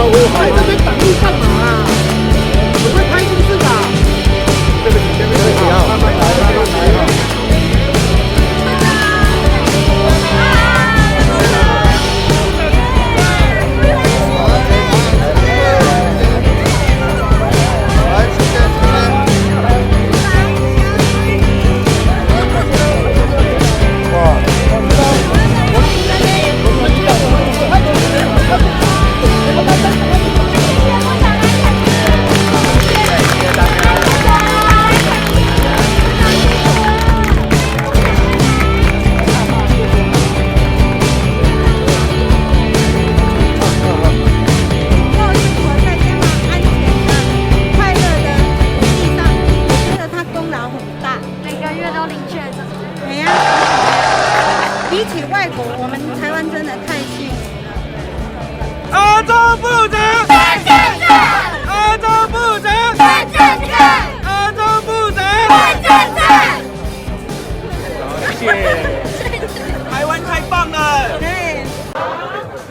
我在这边挡路干嘛啊？我会拍是不是的？对不起，对不起，好，慢慢来，慢慢来哈。比起外国，我们台湾真的太幸福了。阿中部长，蔡政策；阿中部长，蔡政策；阿中部长，蔡政策。好，谢谢。台湾太棒了！对，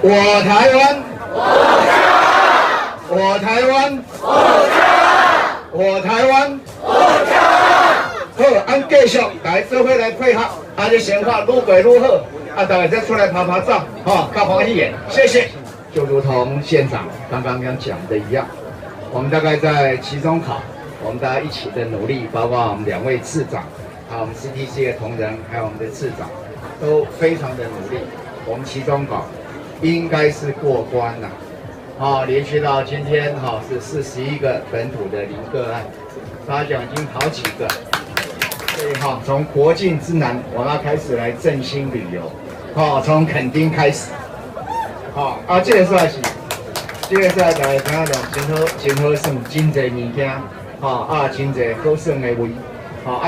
我台湾，我台湾，我台湾，好，咱继续来做伙来配合，这生活愈过愈好，大家再出来拍拍照，较欢喜的，谢谢。就如同县长刚刚讲的一样，我们大概在期中考，我们大家一起的努力，包括我们2位次长，还有我们 CTC 的同仁，还有我们的次长，都非常的努力。我们期中考应该是过关了，连续到今天是41个本土的零个案，大家讲已经好几个。所以从国境之南，我们要开始来振兴旅游，从垦丁开始，这个算是，大家听到真好耍，真侪物件，真侪好耍的位，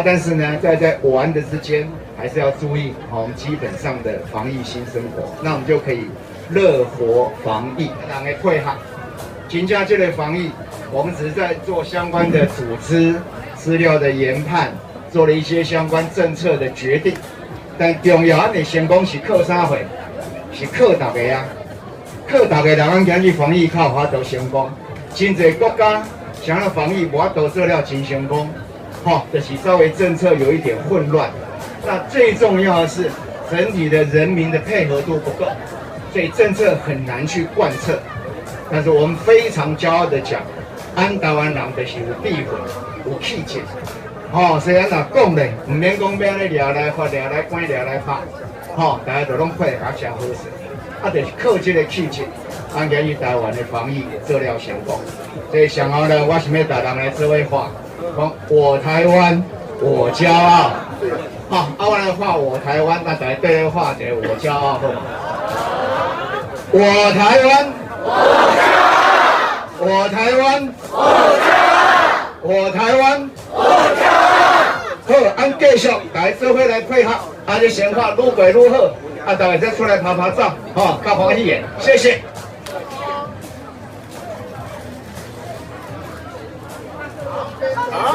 但是呢，在玩的之间，还是要注意我们基本上的防疫新生活，那我们就可以乐活防疫，人的配合。真正这类防疫，我们只是在做相关的组织资料的研判。做了一些相关政策的决定，但重要的成功是靠啥货？是靠大家啊！靠大家，人今日防疫靠法度成功。真侪国家想要防疫，无法度做了真成功，就是稍微政策有一点混乱。那最重要的是，整体的人民的配合度不够，所以政策很难去贯彻。但是我们非常骄傲的讲，咱台湾人就是有智慧、有气节。所以咱若讲咧，唔免讲要咧抓来发、抓来关、抓来拍，大家都拢配合真好势，就是靠这个气质，咱今日台湾的防疫做了成功。所以上后呢，我想要大家来做位画，讲我台湾，我骄傲。我来画我台湾，那大家对来画一个我骄傲好吗？我台湾，我台湾，我台湾。好，咱继续来做伙来配合，这生活愈过愈好，大家再出来拍拍照，较欢喜的，谢谢。好。